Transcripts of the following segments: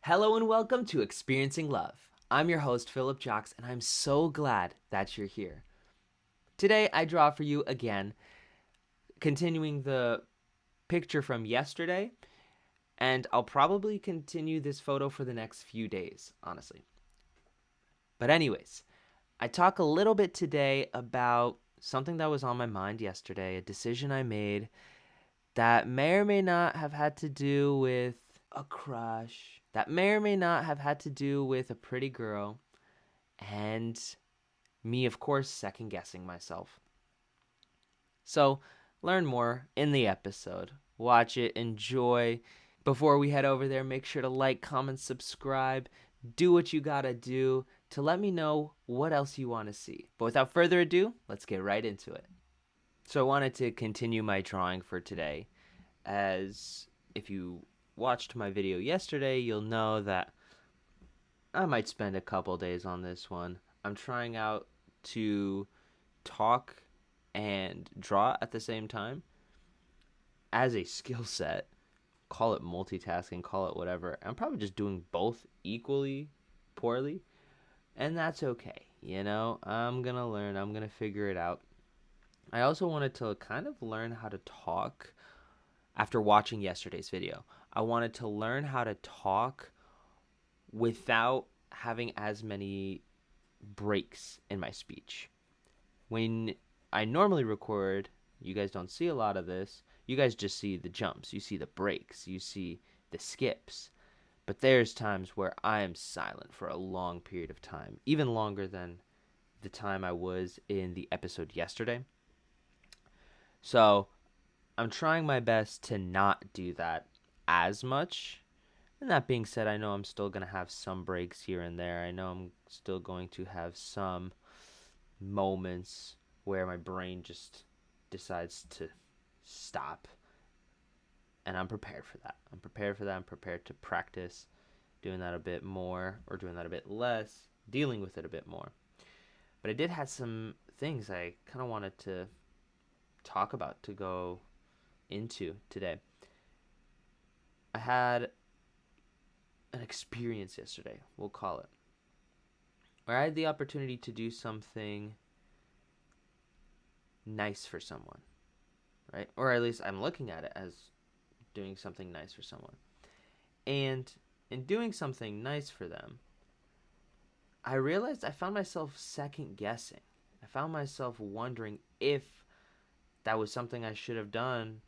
Hello and welcome to Experiencing Love. I'm your host, Philip Jocks, and I'm so glad that you're here. Today, I draw for you again, continuing the picture from yesterday, and I'll probably continue this photo for the next few days, honestly. But, anyways, I talk a little bit today about something that was on my mind yesterday, a decision I made that may or may not have had to do with a crush, that may or may not have had to do with a pretty girl, and me, of course, second guessing myself. So, learn more in the episode. Watch it, enjoy. Before we head over there, make sure to like, comment, subscribe. Do what you gotta do to let me know what else you want to see. But without further ado, let's get right into it. So, I wanted to continue my drawing for today, as if you watched my video yesterday, you'll know that I might spend a couple days on this one. I'm trying out to talk and draw at the same time as a skill set. Call it multitasking, call it whatever. I'm probably just doing both equally poorly, and that's okay. I'm gonna learn, I'm gonna figure it out. I also wanted to kind of learn how to talk after watching yesterday's video. I wanted to learn how to talk without having as many breaks in my speech. When I normally record, you guys don't see a lot of this. You guys just see the jumps, you see the breaks, you see the skips. But there's times where I am silent for a long period of time, even longer than the time I was in the episode yesterday. So I'm trying my best to not do that as much. And that being said, I know I'm still going to have some breaks here and there. I know I'm still going to have some moments where my brain just decides to stop. And I'm prepared for that. I'm prepared to practice doing that a bit more or doing that a bit less, dealing with it a bit more. But I did have some things I kind of wanted to talk about, to go into today. I had an experience yesterday, we'll call it, where I had the opportunity to do something nice for someone, right? Or at least I'm looking at it as doing something nice for someone. And in doing something nice for them, I realized I found myself second guessing. I found myself wondering if that was something I should have done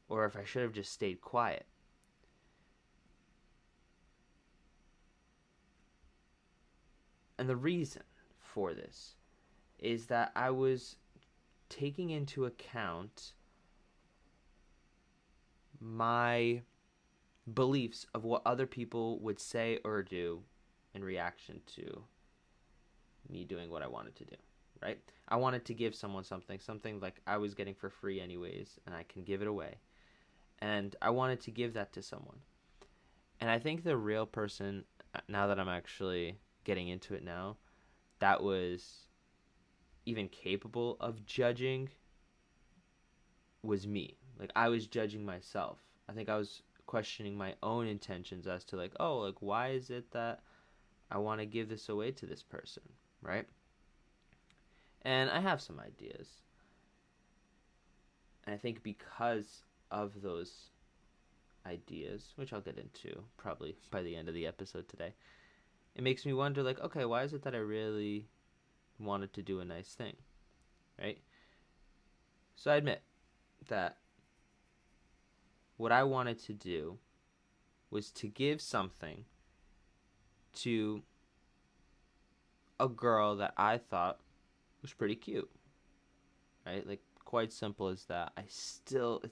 or if I should have just stayed quiet. And the reason for this is that I was taking into account my beliefs of what other people would say or do in reaction to me doing what I wanted to do, right? I wanted to give someone something like I was getting for free anyways, and I can give it away. And I wanted to give that to someone. And I think the real person, now that I'm actually getting into it now, that was even capable of judging was me. Like, I was judging myself. I think I was questioning my own intentions as to why is it that I want to give this away to this person, right? And I have some ideas. And I think because of those ideas, which I'll get into probably by the end of the episode today, it makes me wonder, okay, why is it that I really wanted to do a nice thing, right? So I admit that what I wanted to do was to give something to a girl that I thought was pretty cute, right? Like, quite simple as that. It's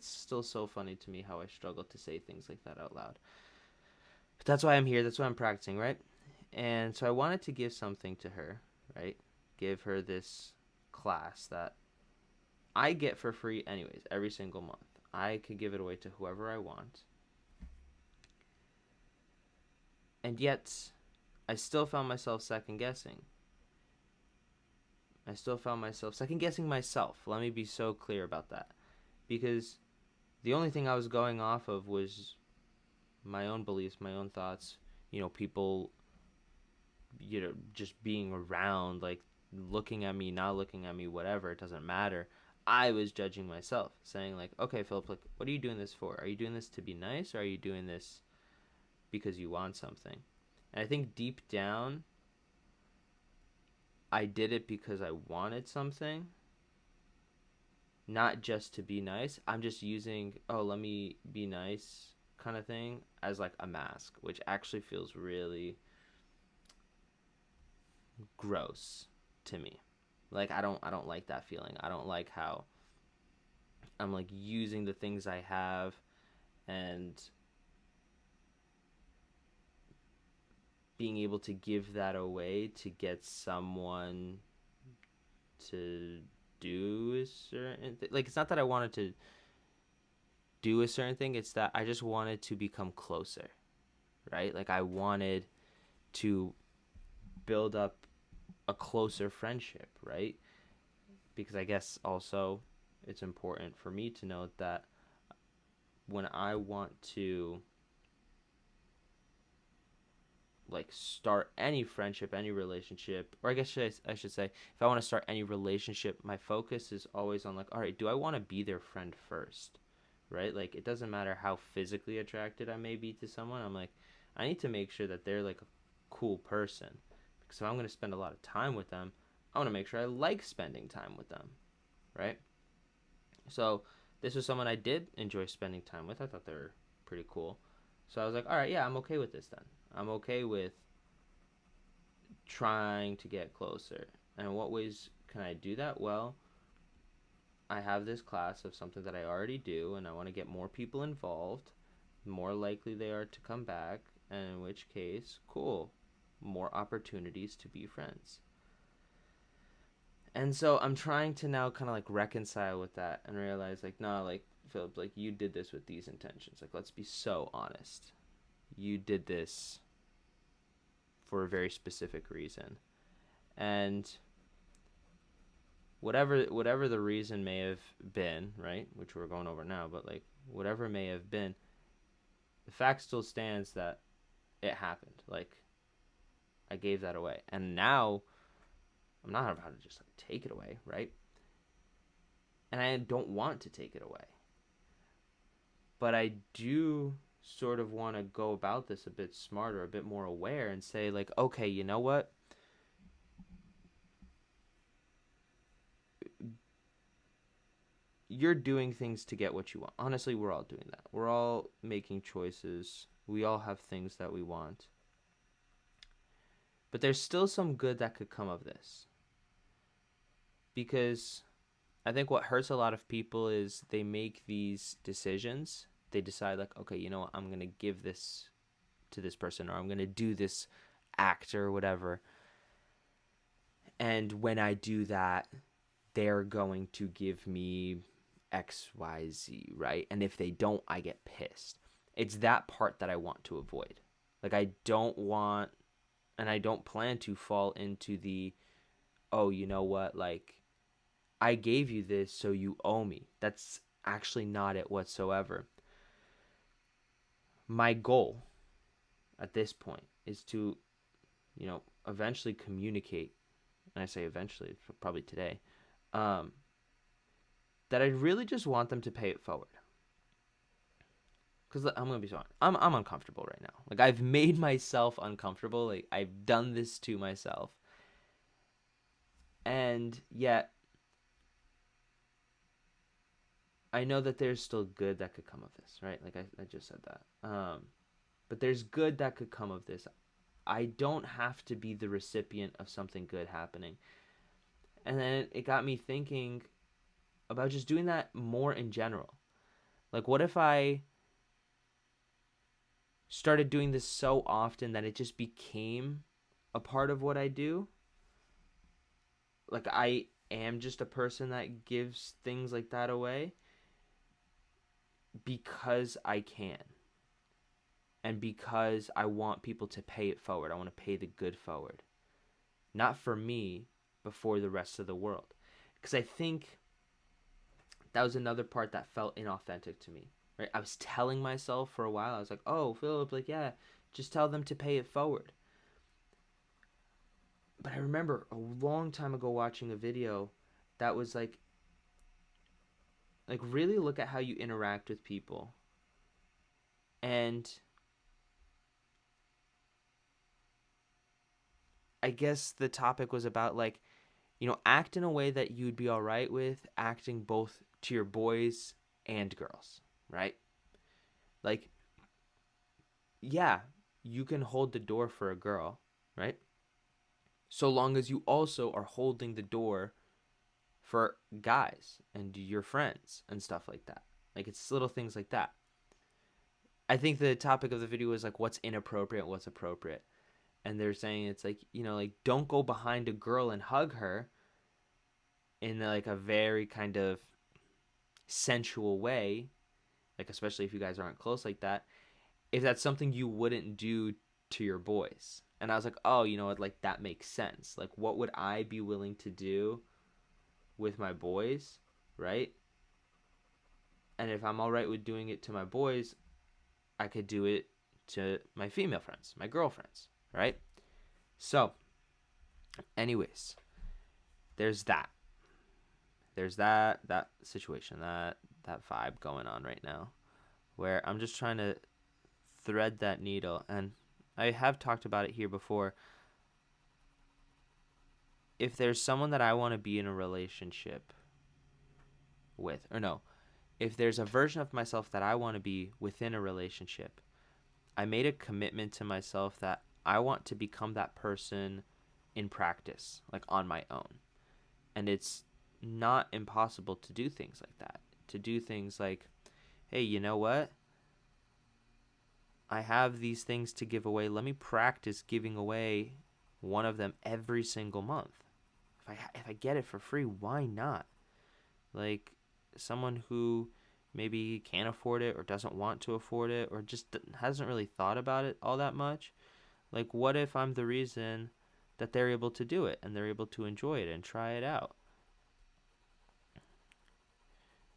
still so funny to me how I struggle to say things like that out loud. But that's why I'm here. That's why I'm practicing, right? And so I wanted to give something to her, right? Give her this class that I get for free anyways, every single month. I could give it away to whoever I want. And yet, I still found myself second guessing. I still found myself second guessing myself. Let me be so clear about that. Because the only thing I was going off of was my own beliefs, my own thoughts, people, just being around, like looking at me, not looking at me, whatever, it doesn't matter. I was judging myself, saying like, okay, Philip, like, what are you doing this for? Are you doing this to be nice, or are you doing this because you want something? And I think deep down, I did it because I wanted something, not just to be nice. I'm just using, oh, let me be nice kind of thing as like a mask, which actually feels really gross to me. Like I don't like that feeling. I don't like how I'm like using the things I have and being able to give that away to get someone to do a certain like, it's not that I wanted to do a certain thing, it's that I just wanted to become closer, right? Like I wanted to build up a closer friendship, right? Because I guess also it's important for me to note that when I want to like start any friendship, any relationship, or I guess I should say, if I want to start any relationship, my focus is always on like, all right, do I want to be their friend first, right? Like it doesn't matter how physically attracted I may be to someone. I'm like, I need to make sure that they're like a cool person, because if I'm going to spend a lot of time with them, I want to make sure I like spending time with them, right? So this was someone I did enjoy spending time with. I thought they were pretty cool. So I was like, all right, yeah, I'm okay with this then. I'm okay with trying to get closer. And what ways can I do that? Well, I have this class of something that I already do, and I want to get more people involved. The more likely they are to come back, and in which case, cool, more opportunities to be friends. And so I'm trying to now kind of like reconcile with that and realize like, no, like Philip, like you did this with these intentions. Like, let's be so honest. You did this for a very specific reason. And whatever the reason may have been, right, which we're going over now, but like whatever may have been, the fact still stands that it happened. Like I gave that away. And now I'm not about to just like take it away, right? And I don't want to take it away. But I do sort of want to go about this a bit smarter, a bit more aware, and say like, okay, you know what? You're doing things to get what you want. Honestly, we're all doing that. We're all making choices. We all have things that we want. But there's still some good that could come of this. Because I think what hurts a lot of people is they make these decisions. They decide like, okay, you know what? I'm going to give this to this person, or I'm going to do this act or whatever. And when I do that, they're going to give me XYZ, right? And if they don't, I get pissed. It's that part that I want to avoid. Like I don't want, and I don't plan to fall into the, oh, you know what? Like I gave you this, so you owe me. That's actually not it whatsoever. My goal at this point is to, eventually communicate, and I say eventually, probably today, that I really just want them to pay it forward. Because I'm gonna be so honest, I'm uncomfortable right now. Like I've made myself uncomfortable. Like I've done this to myself, and yet I know that there's still good that could come of this, right? Like I just said that. But there's good that could come of this. I don't have to be the recipient of something good happening. And then it got me thinking about just doing that more in general. Like, what if I started doing this so often that it just became a part of what I do? Like, I am just a person that gives things like that away because I can. And because I want people to pay it forward. I want to pay the good forward. Not for me, but for the rest of the world. Because I think that was another part that felt inauthentic to me. Right? I was telling myself for a while, I was like, oh, Philip, like, yeah, Just tell them to pay it forward. But I remember a long time ago watching a video that was like really look at how you interact with people. And I guess the topic was about like, act in a way that you'd be all right with acting both to your boys and girls, right? Like, yeah, you can hold the door for a girl, right? So long as you also are holding the door for guys and your friends and stuff like that. Like, it's little things like that. I think the topic of the video was like what's inappropriate, what's appropriate. And they're saying it's like, like don't go behind a girl and hug her in like a very kind of sensual way, like especially if you guys aren't close like that, if that's something you wouldn't do to your boys. And I was like, oh, you know what, like that makes sense. Like what would I be willing to do with my boys, right? And if I'm all right with doing it to my boys, I could do it to my female friends, my girlfriends, right? So, anyways, there's that. There's that situation, that vibe going on right now, where I'm just trying to thread that needle. And I have talked about it here before. If there's someone that I want to be in a relationship with, or no, if there's a version of myself that I want to be within a relationship, I made a commitment to myself that I want to become that person in practice, like on my own. And it's not impossible to do things like that. To do things like, hey, you know what? I have these things to give away. Let me practice giving away one of them every single month. If I get it for free, why not? Like someone who maybe can't afford it or doesn't want to afford it or just hasn't really thought about it all that much. Like what if I'm the reason that they're able to do it and they're able to enjoy it and try it out?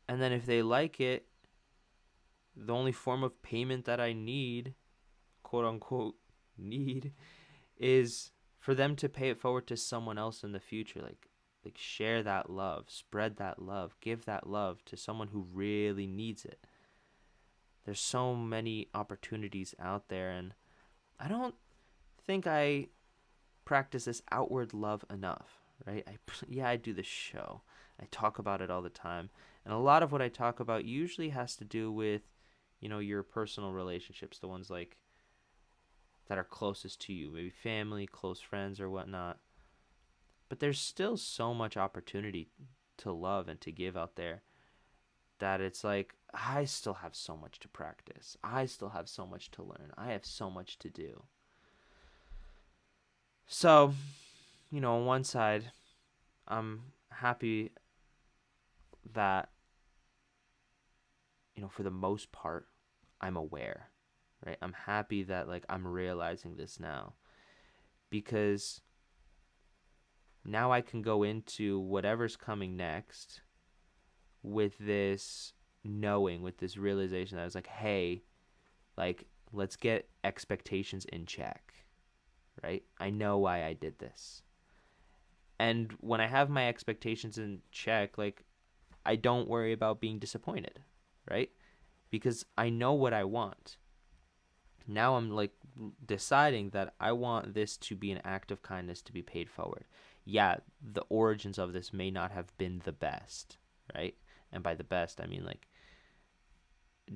And then if they like it, the only form of payment that I need, quote unquote, need, is for them to pay it forward to someone else in the future. Like share that love, spread that love, give that love to someone who really needs it. There's so many opportunities out there, and I don't think I practice this outward love enough, right? I do the show. I talk about it all the time. And a lot of what I talk about usually has to do with, your personal relationships, the ones like that are closest to you, maybe family, close friends, or whatnot. But there's still so much opportunity to love and to give out there that it's like, I still have so much to practice. I still have so much to learn. I have so much to do. So, on one side, I'm happy that, for the most part, I'm aware, right? I'm happy that, like, I'm realizing this now because now I can go into whatever's coming next with this knowing, with this realization that I was like, hey, like, let's get expectations in check, right? I know why I did this. And when I have my expectations in check, like, I don't worry about being disappointed, right? Because I know what I want. Now I'm like deciding that I want this to be an act of kindness to be paid forward. Yeah, the origins of this may not have been the best, right? And by the best, I mean like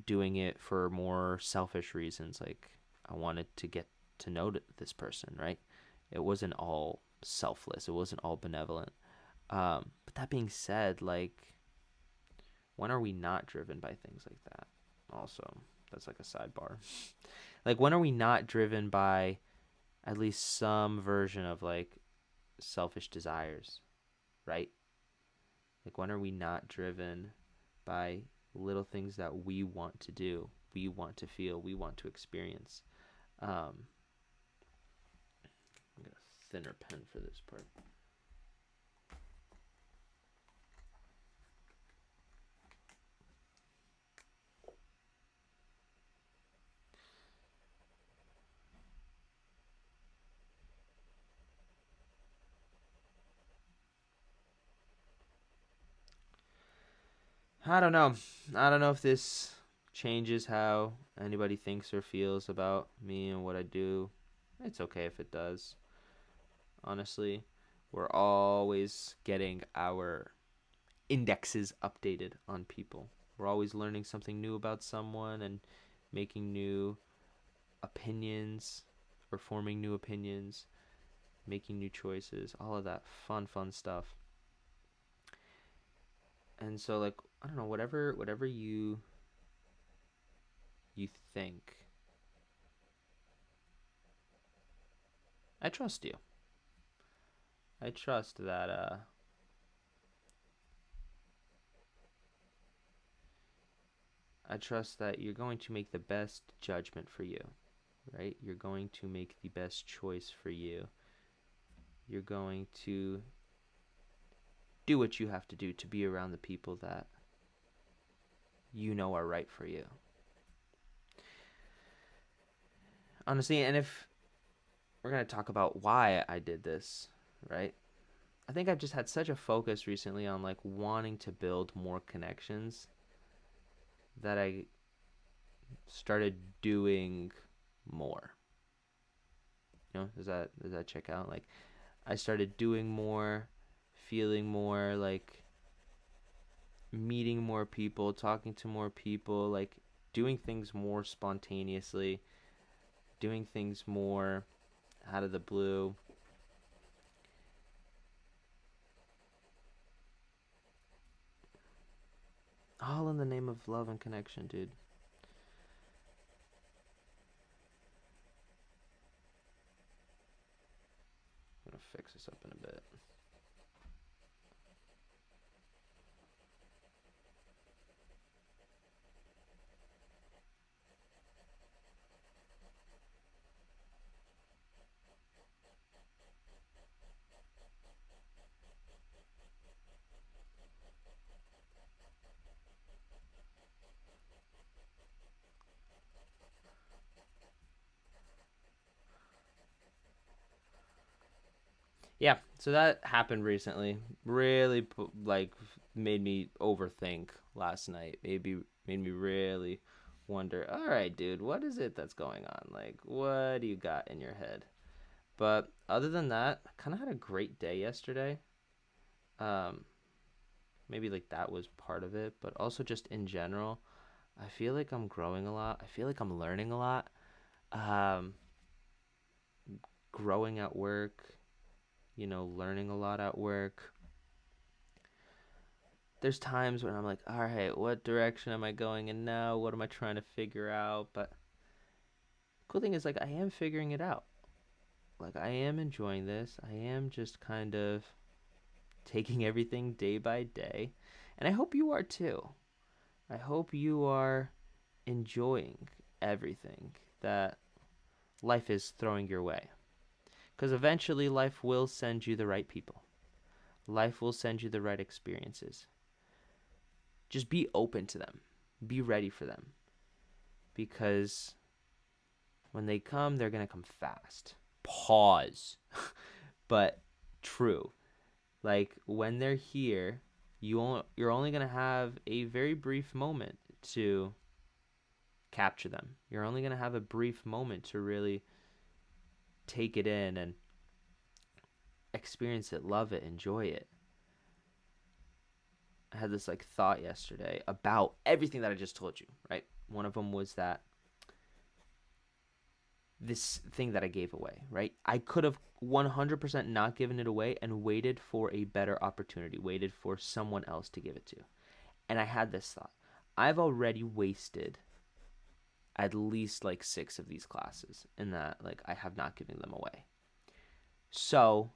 doing it for more selfish reasons. Like I wanted to get to know this person, right? It wasn't all selfless. It wasn't all benevolent. But that being said, like, when are we not driven by things like that? Also, that's like a sidebar. Like, when are we not driven by at least some version of like selfish desires, right? Like, when are we not driven by little things that we want to do, we want to feel, we want to experience? I'm gonna get a thinner pen for this part. I don't know. I don't know if this changes how anybody thinks or feels about me and what I do. It's okay if it does. Honestly, we're always getting our indexes updated on people. We're always learning something new about someone and making new opinions or forming new opinions, making new choices, all of that fun stuff. And so like I don't know, whatever you think, I trust you. I trust that you're going to make the best judgment for you, right? You're going to make the best choice for you. You're going to do what you have to do to be around the people that you know are right for you. Honestly, and if we're going to talk about why I did this, right? I think I've just had such a focus recently on like wanting to build more connections that I started doing more. Does that check out? Like I started doing more, feeling more, like meeting more people, talking to more people, like doing things more spontaneously, doing things more out of the blue. All in the name of love and connection, dude. I'm gonna fix this up in a bit. Yeah, so that happened recently. Really, like, made me overthink last night. Maybe made me really wonder. All right, dude, what is it that's going on? Like, what do you got in your head? But other than that, I kind of had a great day yesterday. Um, Maybe like that was part of it, but also just in general, I feel like I'm growing a lot. I feel like I'm learning a lot. Um, Growing at work, learning a lot at work. There's times when I'm like, all right, what direction am I going in now? What am I trying to figure out? But cool thing is, like, I am figuring it out. Like, I am enjoying this. I am just kind of taking everything day by day. And I hope you are too. I hope you are enjoying everything that life is throwing your way. Because eventually, life will send you the right people, life will send you the right experiences. Just be open to them, be ready for them. Because when they come, they're going to come fast. Pause. But true. Like when they're here, you're only going to have a very brief moment to capture them. You're only going to have a brief moment to really take it in and experience it, love it, enjoy it. I had this like thought yesterday about everything that I just told you, right? One of them was that this thing that I gave away, right? I could have 100% not given it away and waited for a better opportunity, waited for someone else to give it to. And I had this thought. I've already wasted at least like 6 of these classes in that like I have not given them away. So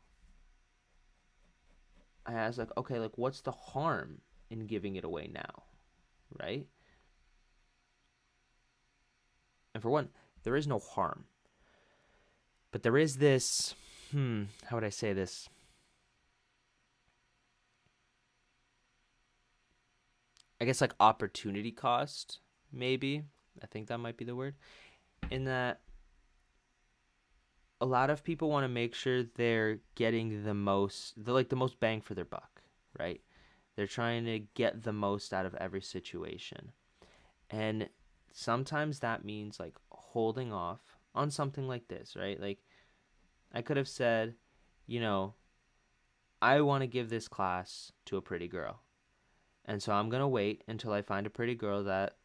I was like, okay, like what's the harm in giving it away now, right? And for one, there is no harm. But there is this, how would I say this? I guess like opportunity cost, maybe. I think that might be the word. In that a lot of people want to make sure they're getting the most bang for their buck, right? They're trying to get the most out of every situation. And sometimes that means like holding off on something like this, right? Like I could have said, you know, I want to give this class to a pretty girl. And so I'm going to wait until I find a pretty girl that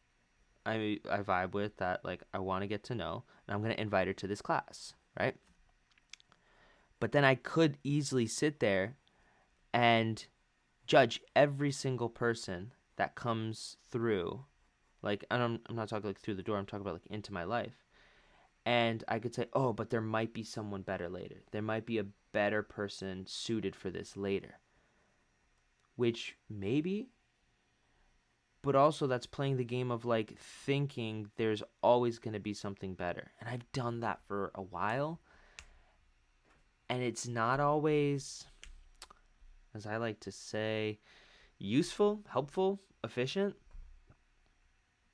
I vibe with, that like I want to get to know, and I'm going to invite her to this class, right? But then I could easily sit there and judge every single person that comes through. Like I'm not talking like through the door, I'm talking about like into my life. And I could say, "Oh, but there might be someone better later. There might be a better person suited for this later." Which maybe, but also that's playing the game of like thinking there's always going to be something better. And I've done that for a while, and it's not always, as I like to say, useful, helpful, efficient.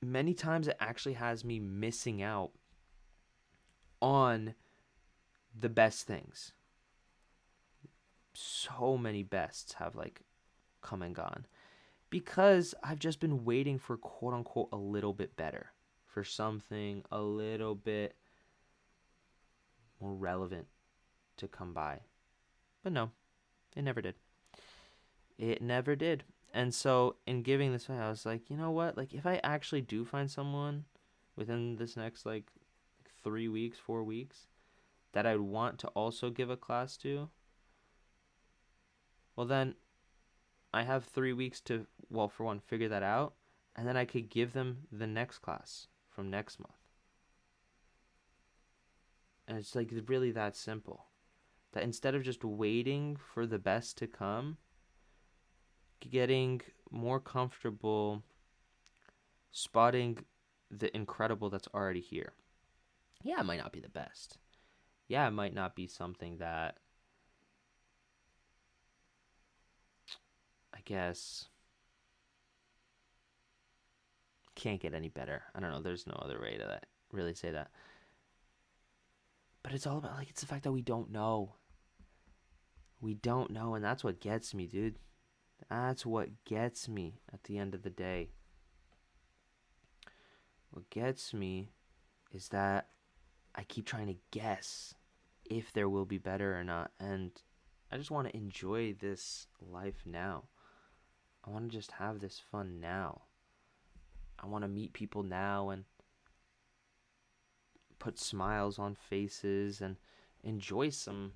Many times it actually has me missing out on the best things. So many bests have like come and gone because I've just been waiting for quote unquote a little bit better, for something a little bit more relevant to come by. But no, it never did. It never did. And so in giving this away, I was like, you know what? Like if I actually do find someone within this next like 3 weeks, 4 weeks that I'd want to also give a class to, well then I have 3 weeks to, well, for one, figure that out, and then I could give them the next class from next month. And it's like really that simple. That instead of just waiting for the best to come, getting more comfortable spotting the incredible that's already here. Yeah, it might not be the best. Yeah, it might not be something that, I guess, can't get any better. I don't know. There's no other way to that, really say that. But it's all about, like, it's the fact that we don't know. We don't know, and that's what gets me, dude. That's what gets me at the end of the day. What gets me is that I keep trying to guess if there will be better or not, and I just want to enjoy this life now. I want to just have this fun now. I want to meet people now and put smiles on faces and enjoy some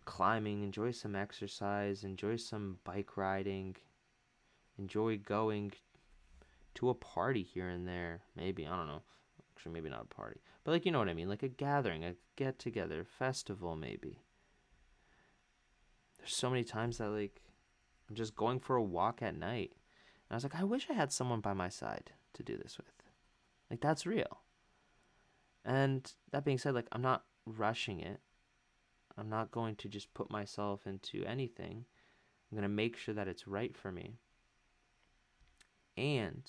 climbing, enjoy some exercise, enjoy some bike riding, enjoy going to a party here and there. Maybe, I don't know. Actually, maybe not a party. But, like, you know what I mean? Like a gathering, a get together, festival, maybe. There's so many times that, like, I'm just going for a walk at night. And I was like, I wish I had someone by my side to do this with. Like, that's real. And that being said, like, I'm not rushing it. I'm not going to just put myself into anything. I'm going to make sure that it's right for me. And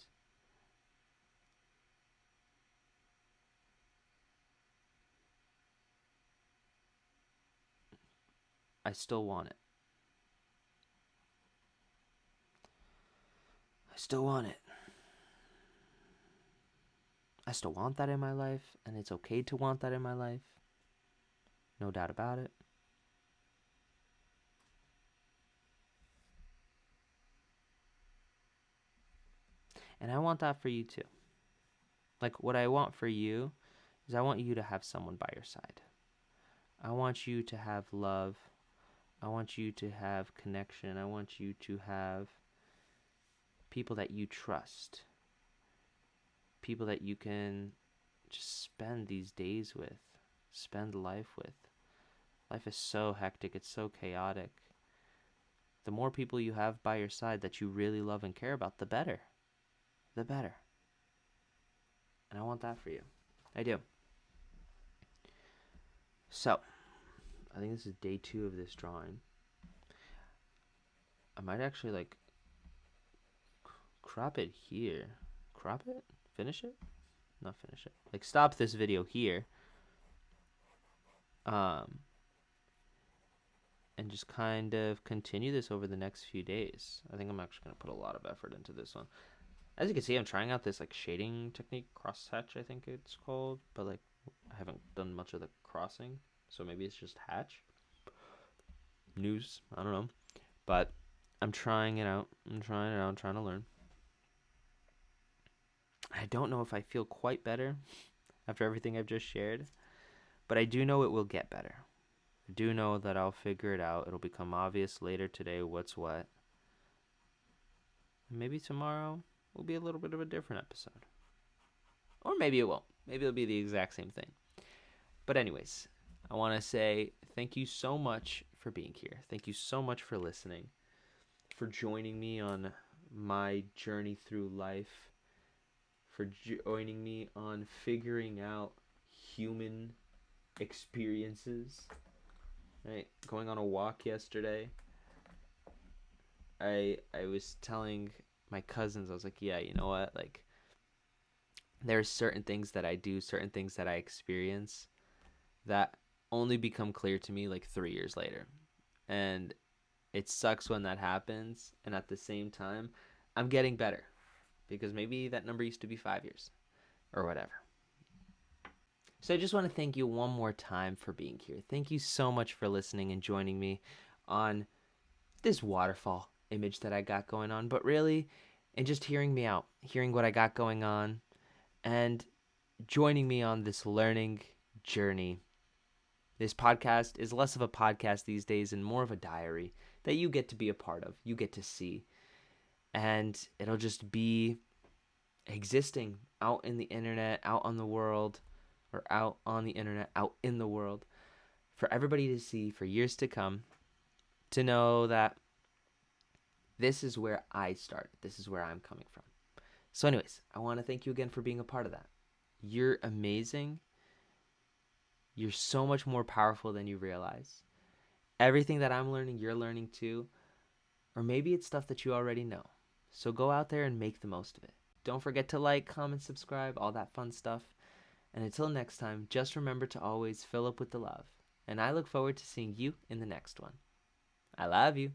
I still want it. I still want it. I still want that in my life, and it's okay to want that in my life. No doubt about it. And I want that for you too. Like, what I want for you is I want you to have someone by your side. I want you to have love. I want you to have connection. I want you to have people that you trust. People that you can just spend these days with, spend life with. Life is so hectic, it's so chaotic. The more people you have by your side that you really love and care about, the better. The better. And I want that for you. I do. So, I think this is day 2 of this drawing. I might actually, like, crop it here. Crop it? Finish it? Not finish it. Like, stop this video here. and just kind of continue this over the next few days. I think I'm actually going to put a lot of effort into this one. As you can see, I'm trying out this like shading technique, cross-hatch I think it's called, but like I haven't done much of the crossing, so maybe it's just hatch. News, I don't know. But I'm trying it out. I'm trying to learn. I don't know if I feel quite better after everything I've just shared, but I do know it will get better. I do know that I'll figure it out. It'll become obvious later today what's what. And maybe tomorrow will be a little bit of a different episode. Or maybe it won't. Maybe it'll be the exact same thing. But anyways, I want to say thank you so much for being here. Thank you so much for listening, for joining me on my journey through life, for joining me on figuring out human experiences. Right? Going on a walk yesterday, I was telling my cousins, I was like, yeah, you know what? Like, there's certain things that I do, certain things that I experience that only become clear to me like 3 years later. And it sucks when that happens. And at the same time, I'm getting better because maybe that number used to be 5 years or whatever. So I just want to thank you one more time for being here. Thank you so much for listening and joining me on this waterfall image that I got going on, but really, and just hearing me out, hearing what I got going on, and joining me on this learning journey. This podcast is less of a podcast these days and more of a diary that you get to be a part of, you get to see. And it'll just be existing out in the internet, out on the world, or out on the internet, out in the world, for everybody to see for years to come, to know that this is where I start. This is where I'm coming from. So anyways, I want to thank you again for being a part of that. You're amazing. You're so much more powerful than you realize. Everything that I'm learning, you're learning too. Or maybe it's stuff that you already know. So go out there and make the most of it. Don't forget to like, comment, subscribe, all that fun stuff. And until next time, just remember to always fill up with the love. And I look forward to seeing you in the next one. I love you.